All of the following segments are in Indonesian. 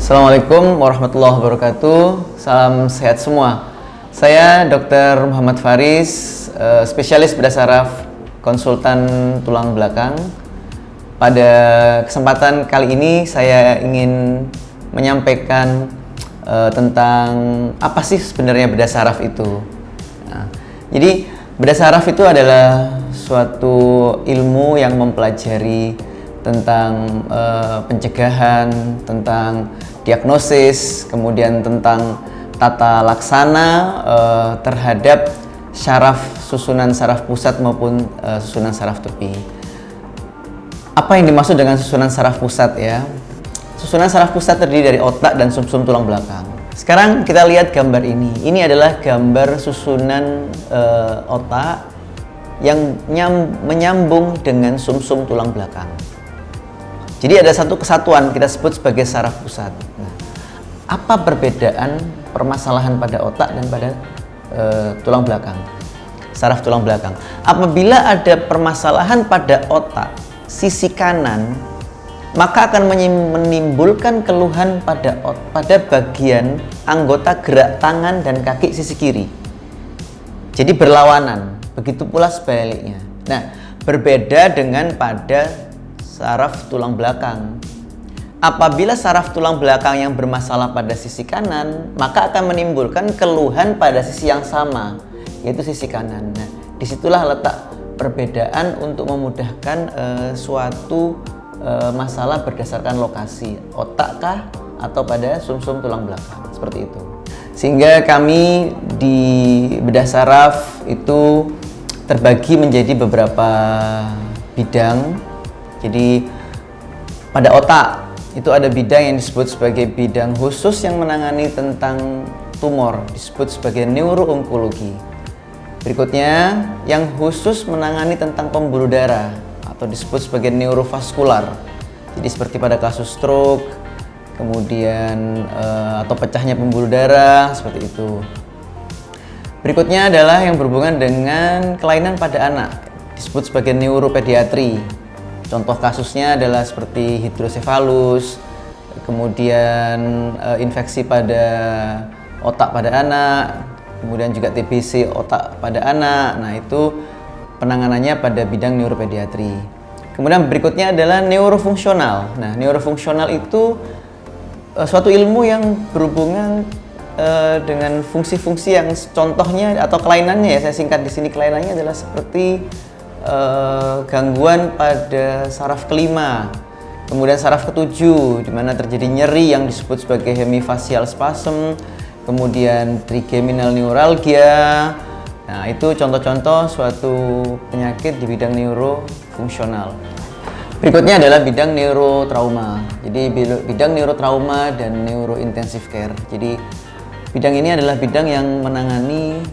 Assalamualaikum warahmatullahi wabarakatuh. Salam sehat semua. Saya Dr. Muhammad Faris, spesialis bedah saraf, konsultan tulang belakang. Pada kesempatan kali ini saya ingin menyampaikan tentang apa sih sebenarnya bedah saraf itu. Jadi bedah saraf itu adalah suatu ilmu yang mempelajari tentang pencegahan, tentang diagnosis, kemudian tentang tata laksana terhadap susunan saraf pusat maupun susunan saraf tepi. Apa yang dimaksud dengan susunan saraf pusat ya? Susunan saraf pusat terdiri dari otak dan sumsum tulang belakang. Sekarang kita lihat gambar ini. Ini adalah gambar susunan otak yang menyambung dengan sumsum tulang belakang. Jadi ada satu kesatuan kita sebut sebagai saraf pusat. Nah, apa perbedaan permasalahan pada otak dan pada tulang belakang? Saraf tulang belakang. Apabila ada permasalahan pada otak sisi kanan, maka akan menimbulkan keluhan pada bagian anggota gerak tangan dan kaki sisi kiri. Jadi berlawanan. Begitu pula sebaliknya. Nah, berbeda dengan pada saraf tulang belakang. Apabila saraf tulang belakang yang bermasalah pada sisi kanan, maka akan menimbulkan keluhan pada sisi yang sama, yaitu sisi kanan. Nah, disitulah letak perbedaan untuk memudahkan suatu masalah berdasarkan lokasi, otakkah atau pada sumsum tulang belakang, seperti itu. Sehingga kami di bedah saraf itu terbagi menjadi beberapa bidang. Jadi pada otak itu ada bidang yang disebut sebagai bidang khusus yang menangani tentang tumor, disebut sebagai neuroonkologi. Berikutnya yang khusus menangani tentang pembuluh darah atau disebut sebagai neurovaskular. Jadi seperti pada kasus stroke, kemudian atau pecahnya pembuluh darah, seperti itu. Berikutnya adalah yang berhubungan dengan kelainan pada anak, disebut sebagai neuropediatri. Contoh kasusnya adalah seperti hidrosefalus, kemudian infeksi pada otak pada anak, kemudian juga TBC otak pada anak. Nah, itu penanganannya pada bidang neuropediatri. Kemudian berikutnya adalah neurofungsional. Nah, neurofungsional itu suatu ilmu yang berhubungan dengan fungsi-fungsi yang contohnya atau kelainannya ya, saya singkat di sini, kelainannya adalah seperti gangguan pada saraf kelima, kemudian saraf ketujuh di mana terjadi nyeri yang disebut sebagai hemifacial spasm, kemudian trigeminal neuralgia. Nah, itu contoh-contoh suatu penyakit di bidang neurofungsional. Berikutnya adalah bidang neurotrauma. Jadi bidang neurotrauma dan neurointensive care. Jadi bidang ini adalah bidang yang menangani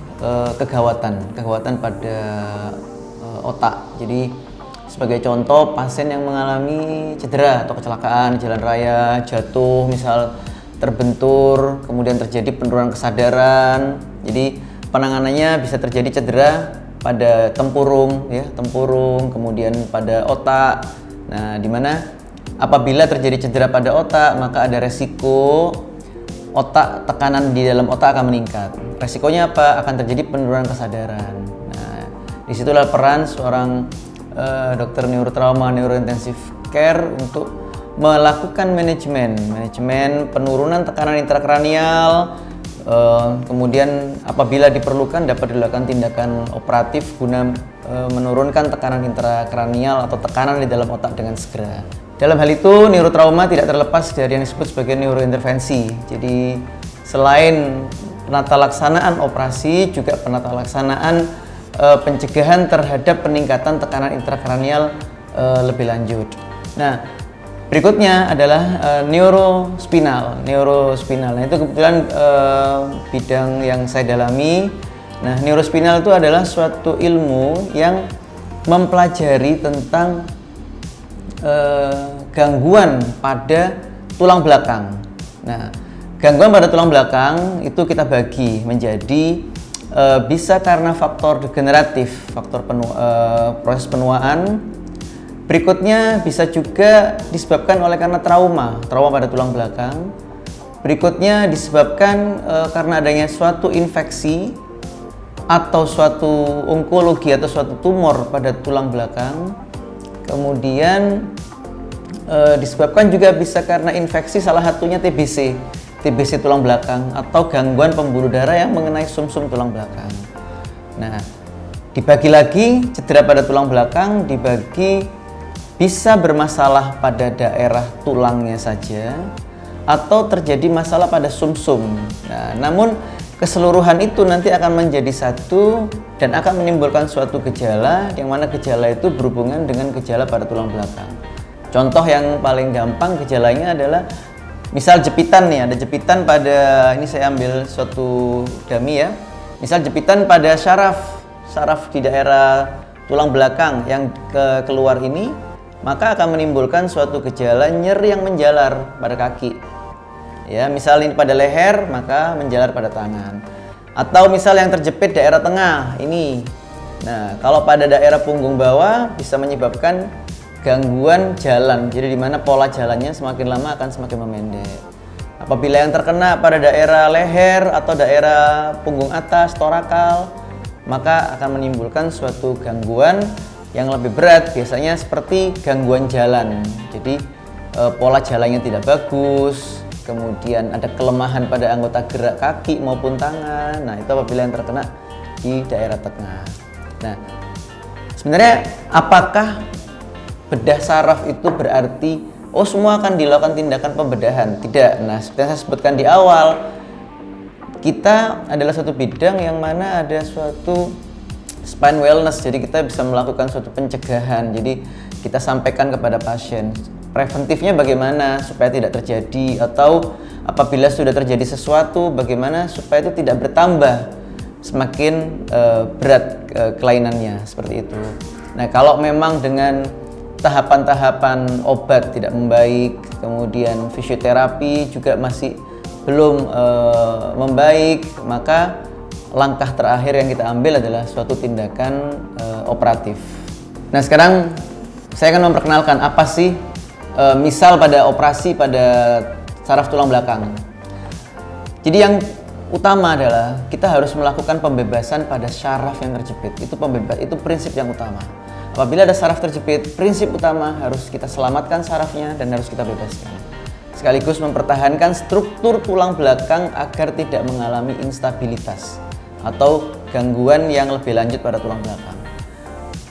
kegawatan pada otak. Jadi sebagai contoh, pasien yang mengalami cedera atau kecelakaan jalan raya, jatuh misal, terbentur, kemudian terjadi penurunan kesadaran. Jadi penanganannya bisa terjadi cedera pada tempurung ya, kemudian pada otak. Nah, di mana apabila terjadi cedera pada otak, maka ada resiko tekanan di dalam otak akan meningkat. Resikonya apa? Akan terjadi penurunan kesadaran. Disitulah peran seorang dokter neurotrauma, neurointensive care untuk melakukan manajemen penurunan tekanan intrakranial, kemudian apabila diperlukan dapat dilakukan tindakan operatif guna menurunkan tekanan intrakranial atau tekanan di dalam otak dengan segera. Dalam hal itu, neurotrauma tidak terlepas dari yang disebut sebagai neurointervensi. Jadi selain penata laksanaan operasi, juga penata laksanaan pencegahan terhadap peningkatan tekanan intrakranial lebih lanjut. Nah, berikutnya adalah neurospinal. Nah, itu kebetulan bidang yang saya dalami. Nah, neurospinal itu adalah suatu ilmu yang mempelajari tentang gangguan pada tulang belakang. Nah, gangguan pada tulang belakang itu kita bagi menjadi bisa karena faktor degeneratif, faktor proses penuaan. Berikutnya bisa juga disebabkan oleh karena trauma pada tulang belakang. Berikutnya disebabkan karena adanya suatu infeksi atau suatu onkologi atau suatu tumor pada tulang belakang. Kemudian disebabkan juga bisa karena infeksi, salah satunya TBC tulang belakang atau gangguan pembuluh darah yang mengenai sumsum tulang belakang. Nah, dibagi lagi cedera pada tulang belakang dibagi bisa bermasalah pada daerah tulangnya saja atau terjadi masalah pada sumsum. Nah, namun keseluruhan itu nanti akan menjadi satu dan akan menimbulkan suatu gejala yang mana gejala itu berhubungan dengan gejala pada tulang belakang. Contoh yang paling gampang gejalanya adalah misal jepitan nih, ada jepitan pada, ini saya ambil suatu dummy ya. Misal jepitan pada saraf di daerah tulang belakang yang keluar ini, maka akan menimbulkan suatu gejala nyeri yang menjalar pada kaki. Ya, misal ini pada leher, maka menjalar pada tangan. Atau misal yang terjepit daerah tengah ini. Nah, kalau pada daerah punggung bawah bisa menyebabkan gangguan jalan. Jadi di mana pola jalannya semakin lama akan semakin memendek. Apabila yang terkena pada daerah leher atau daerah punggung atas, torakal, maka akan menimbulkan suatu gangguan yang lebih berat, biasanya seperti gangguan jalan. Jadi pola jalannya tidak bagus, kemudian ada kelemahan pada anggota gerak kaki maupun tangan. Nah, itu apabila yang terkena di daerah tengah. Nah, sebenarnya apakah bedah saraf itu berarti semua akan dilakukan tindakan pembedahan? Tidak. Nah, seperti yang saya sebutkan di awal, kita adalah suatu bidang yang mana ada suatu spine wellness. Jadi kita bisa melakukan suatu pencegahan. Jadi kita sampaikan kepada pasien preventifnya bagaimana supaya tidak terjadi, atau apabila sudah terjadi sesuatu bagaimana supaya itu tidak bertambah semakin berat kelainannya, seperti itu. Nah, kalau memang dengan tahapan-tahapan obat tidak membaik, kemudian fisioterapi juga masih belum membaik, maka langkah terakhir yang kita ambil adalah suatu tindakan operatif. Nah, sekarang saya akan memperkenalkan apa sih misal pada operasi pada saraf tulang belakang. Jadi yang utama adalah kita harus melakukan pembebasan pada saraf yang terjepit. Itu prinsip yang utama. Apabila ada saraf terjepit, prinsip utama harus kita selamatkan sarafnya dan harus kita bebaskan. Sekaligus mempertahankan struktur tulang belakang agar tidak mengalami instabilitas atau gangguan yang lebih lanjut pada tulang belakang.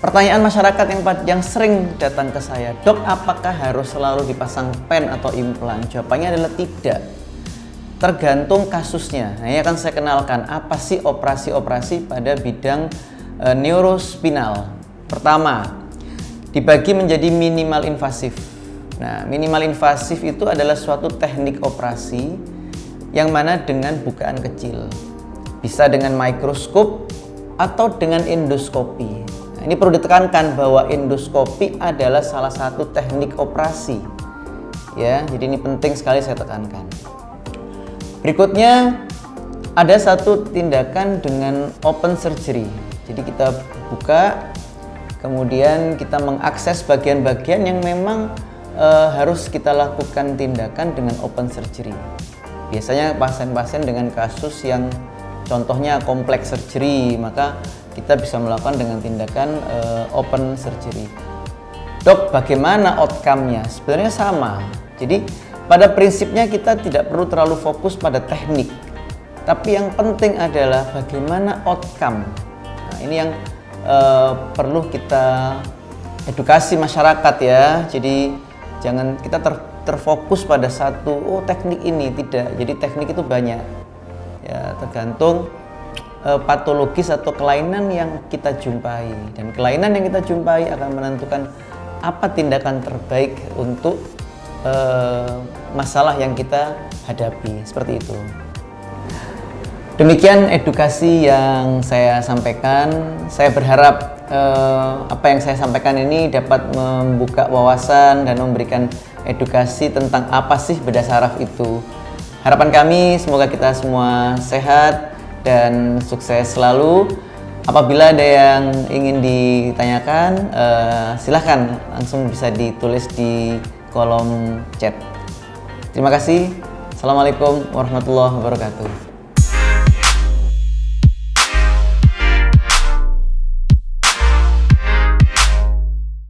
Pertanyaan masyarakat yang sering datang ke saya, dok, apakah harus selalu dipasang pen atau implan? Jawabannya adalah tidak. Tergantung kasusnya. Nah, ini akan saya kenalkan apa sih operasi-operasi pada bidang neurospinal. Pertama, dibagi menjadi minimal invasif. Nah, minimal invasif itu adalah suatu teknik operasi yang mana dengan bukaan kecil. Bisa dengan mikroskop atau dengan endoskopi. Nah, ini perlu ditekankan bahwa endoskopi adalah salah satu teknik operasi. Ya, jadi ini penting sekali saya tekankan. Berikutnya ada satu tindakan dengan open surgery. Jadi kita buka, kemudian kita mengakses bagian-bagian yang memang harus kita lakukan tindakan dengan open surgery. Biasanya pasien-pasien dengan kasus yang contohnya kompleks surgery, maka kita bisa melakukan dengan tindakan open surgery. Dok, bagaimana outcome-nya? Sebenarnya sama. Jadi pada prinsipnya kita tidak perlu terlalu fokus pada teknik, tapi yang penting adalah bagaimana outcome. Nah, ini yang perlu kita edukasi masyarakat ya. Jadi jangan kita terfokus pada satu teknik ini, tidak. Jadi teknik itu banyak ya, tergantung patologis atau kelainan yang kita jumpai, dan kelainan yang kita jumpai akan menentukan apa tindakan terbaik untuk masalah yang kita hadapi, seperti itu. Demikian edukasi yang saya sampaikan. Saya berharap apa yang saya sampaikan ini dapat membuka wawasan dan memberikan edukasi tentang apa sih bedah saraf itu. Harapan kami semoga kita semua sehat dan sukses selalu. Apabila ada yang ingin ditanyakan, silahkan langsung bisa ditulis di kolom chat. Terima kasih. Assalamualaikum warahmatullahi wabarakatuh.